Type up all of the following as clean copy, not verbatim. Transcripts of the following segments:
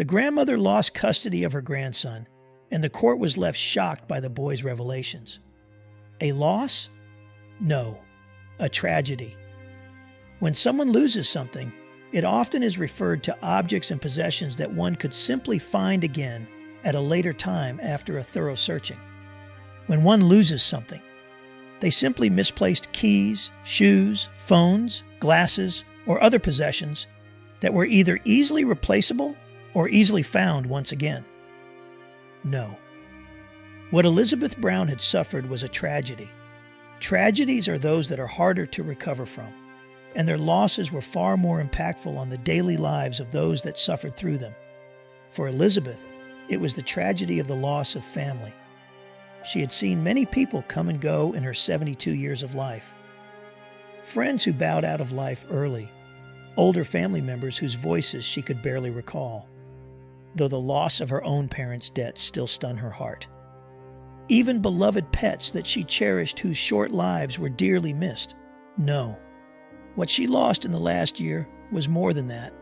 The grandmother lost custody of her grandson, and the court was left shocked by the boy's revelations. A loss? No, a tragedy. When someone loses something, it often is referred to objects and possessions that one could simply find again at a later time after a thorough searching. When one loses something, they simply misplaced keys, shoes, phones, glasses, or other possessions that were either easily replaceable or easily found once again. No. What Elizabeth Brown had suffered was a tragedy. Tragedies are those that are harder to recover from, and their losses were far more impactful on the daily lives of those that suffered through them. For Elizabeth, it was the tragedy of the loss of family. She had seen many people come and go in her 72 years of life. Friends who bowed out of life early, older family members whose voices she could barely recall, though the loss of her own parents' debts still stunned her heart. Even beloved pets that she cherished whose short lives were dearly missed. No. What she lost in the last year was more than that,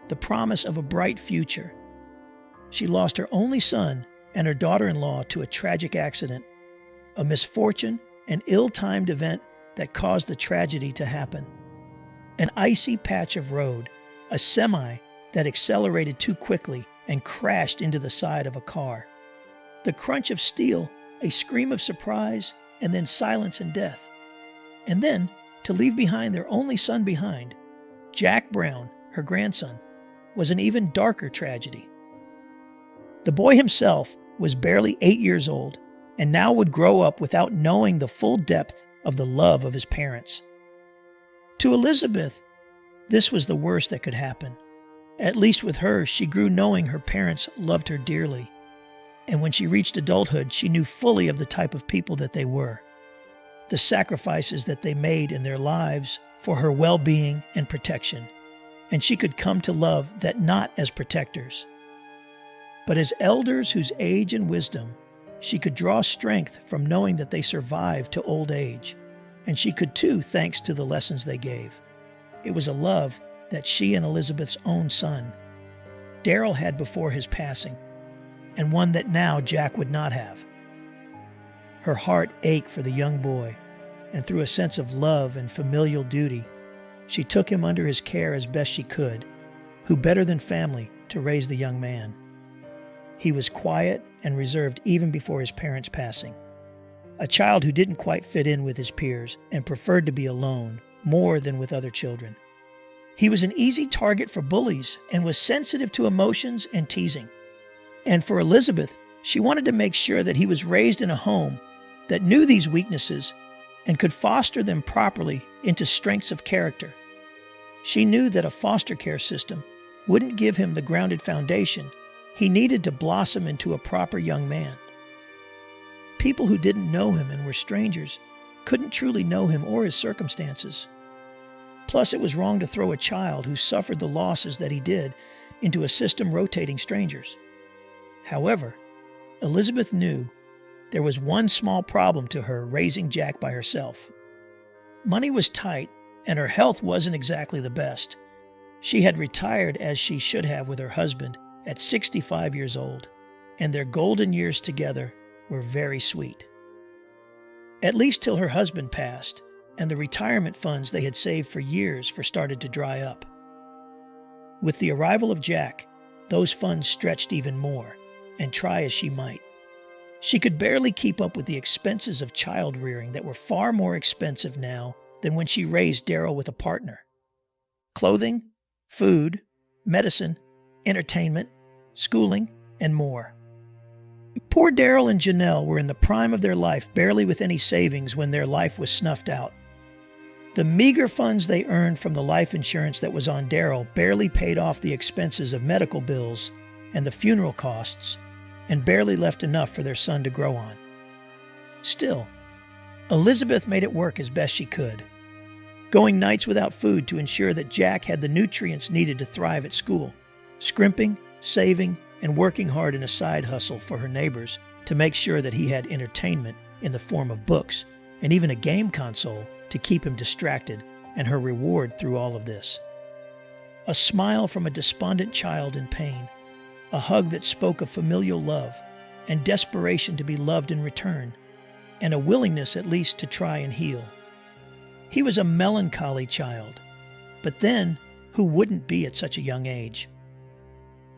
the promise of a bright future. She lost her only son and her daughter-in-law to a tragic accident, a misfortune, an ill-timed event that caused the tragedy to happen. An icy patch of road, a semi that accelerated too quickly and crashed into the side of a car. The crunch of steel, a scream of surprise, and then silence and death. And then, to leave behind their only son behind, Jack Brown, her grandson, was an even darker tragedy. The boy himself was barely 8 years old and now would grow up without knowing the full depth of the love of his parents. To Elizabeth, this was the worst that could happen. At least with her, she grew knowing her parents loved her dearly. And when she reached adulthood, she knew fully of the type of people that they were, the sacrifices that they made in their lives for her well-being and protection, and she could come to love that not as protectors, but as elders whose age and wisdom she could draw strength from knowing that they survived to old age, and she could too thanks to the lessons they gave. It was a love that she and Elizabeth's own son, Daryl, had before his passing, and one that now Jack would not have. Her heart ached for the young boy, and through a sense of love and familial duty, she took him under his care as best she could, who better than family to raise the young man. He was quiet and reserved even before his parents' passing, a child who didn't quite fit in with his peers and preferred to be alone more than with other children. He was an easy target for bullies and was sensitive to emotions and teasing. And for Elizabeth, she wanted to make sure that he was raised in a home that knew these weaknesses and could foster them properly into strengths of character. She knew that a foster care system wouldn't give him the grounded foundation he needed to blossom into a proper young man. People who didn't know him and were strangers couldn't truly know him or his circumstances. Plus, it was wrong to throw a child who suffered the losses that he did into a system rotating strangers. However, Elizabeth knew there was one small problem to her raising Jack by herself. Money was tight, and her health wasn't exactly the best. She had retired as she should have with her husband at 65 years old, and their golden years together were very sweet. At least till her husband passed, and the retirement funds they had saved for years started to dry up. With the arrival of Jack, those funds stretched even more, and try as she might, she could barely keep up with the expenses of child rearing that were far more expensive now than when she raised Daryl with a partner. Clothing, food, medicine, entertainment, schooling, and more. Poor Daryl and Janelle were in the prime of their life, barely with any savings when their life was snuffed out. The meager funds they earned from the life insurance that was on Daryl barely paid off the expenses of medical bills and the funeral costs, and barely left enough for their son to grow on. Still, Elizabeth made it work as best she could, going nights without food to ensure that Jack had the nutrients needed to thrive at school, scrimping, saving, and working hard in a side hustle for her neighbors to make sure that he had entertainment in the form of books and even a game console to keep him distracted, and her reward through all of this. A smile from a despondent child in pain, a hug that spoke of familial love and desperation to be loved in return, and a willingness at least to try and heal. He was a melancholy child, but then who wouldn't be at such a young age?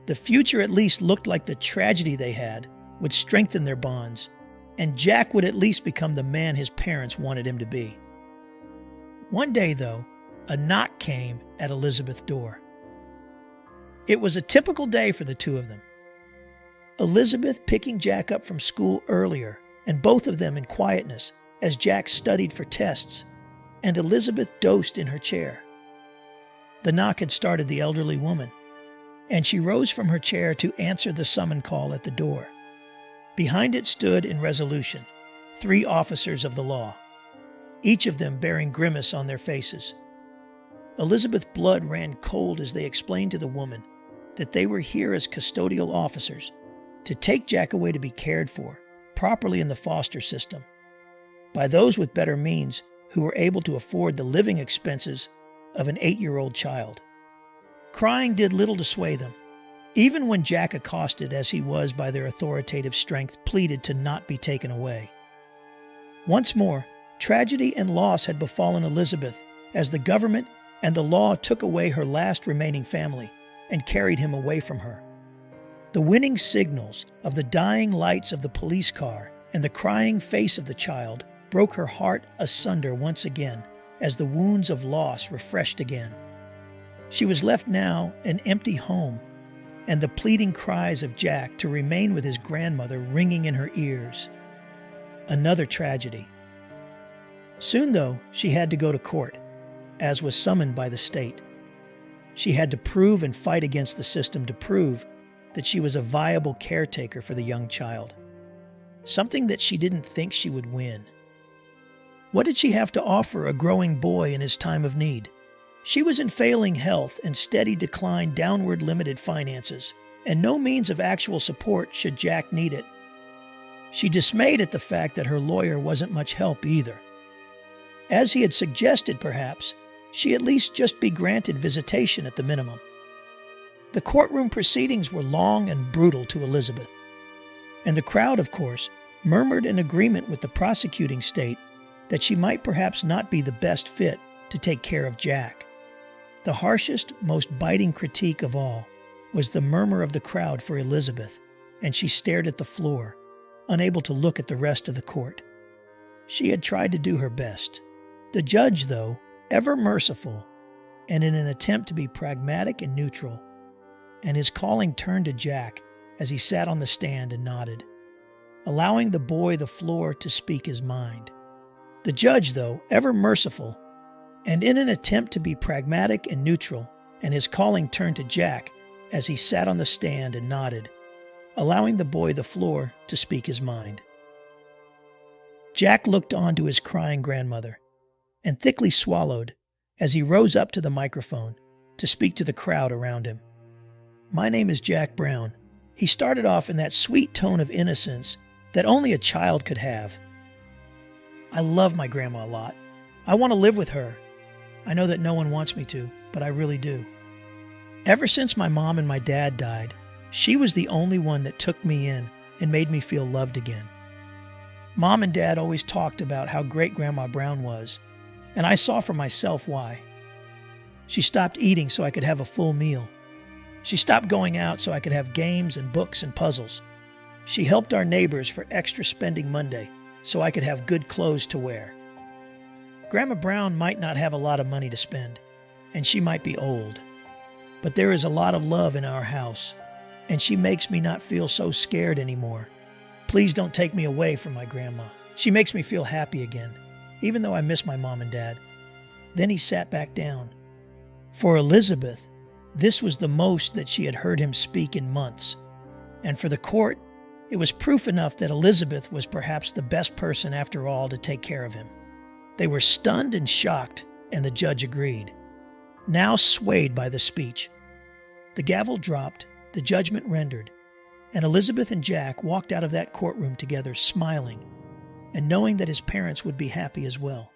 The future at least looked like the tragedy they had would strengthen their bonds, and Jack would at least become the man his parents wanted him to be. One day, though, a knock came at Elizabeth's door. It was a typical day for the two of them. Elizabeth picking Jack up from school earlier, and both of them in quietness as Jack studied for tests, and Elizabeth dozed in her chair. The knock had started the elderly woman, and she rose from her chair to answer the summon call at the door. Behind it stood in resolution 3 officers of the law, each of them bearing grimace on their faces. Elizabeth's blood ran cold as they explained to the woman that they were here as custodial officers to take Jack away to be cared for properly in the foster system by those with better means who were able to afford the living expenses of an 8-year-old child. Crying did little to sway them, even when Jack, accosted as he was by their authoritative strength, pleaded to not be taken away. Once more, tragedy and loss had befallen Elizabeth as the government and the law took away her last remaining family and carried him away from her. The winning signals of the dying lights of the police car and the crying face of the child broke her heart asunder once again as the wounds of loss refreshed again. She was left now an empty home, and the pleading cries of Jack to remain with his grandmother ringing in her ears. Another tragedy. Soon, though, she had to go to court, as was summoned by the state. She had to prove and fight against the system to prove that she was a viable caretaker for the young child, something that she didn't think she would win. What did she have to offer a growing boy in his time of need? She was in failing health and steady decline, downward limited finances, and no means of actual support should Jack need it. She dismayed at the fact that her lawyer wasn't much help either. As he had suggested, perhaps, she at least just be granted visitation at the minimum. The courtroom proceedings were long and brutal to Elizabeth, and the crowd, of course, murmured in agreement with the prosecuting state that she might perhaps not be the best fit to take care of Jack. The harshest, most biting critique of all was the murmur of the crowd for Elizabeth, and she stared at the floor, unable to look at the rest of the court. She had tried to do her best. The judge, though, ever merciful, and in an attempt to be pragmatic and neutral, and his calling turned to Jack as he sat on the stand and nodded, allowing the boy the floor to speak his mind. The judge, though, ever merciful, and in an attempt to be pragmatic and neutral, and his calling turned to Jack as he sat on the stand and nodded, allowing the boy the floor to speak his mind. Jack looked on to his crying grandmother, and thickly swallowed as he rose up to the microphone to speak to the crowd around him. "My name is Jack Brown." He started off in that sweet tone of innocence that only a child could have. "I love my grandma a lot. I want to live with her. I know that no one wants me to, but I really do. Ever since my mom and my dad died, she was the only one that took me in and made me feel loved again. Mom and Dad always talked about how great Grandma Brown was, and I saw for myself why. She stopped eating so I could have a full meal. She stopped going out so I could have games and books and puzzles. She helped our neighbors for Extra Spending Monday so I could have good clothes to wear. Grandma Brown might not have a lot of money to spend, and she might be old, but there is a lot of love in our house, and she makes me not feel so scared anymore. Please don't take me away from my grandma. She makes me feel happy again, even though I miss my mom and dad." Then he sat back down. For Elizabeth, this was the most that she had heard him speak in months, and for the court, it was proof enough that Elizabeth was perhaps the best person after all to take care of him. They were stunned and shocked, and the judge agreed, now swayed by the speech. The gavel dropped, the judgment rendered, and Elizabeth and Jack walked out of that courtroom together smiling and knowing that his parents would be happy as well.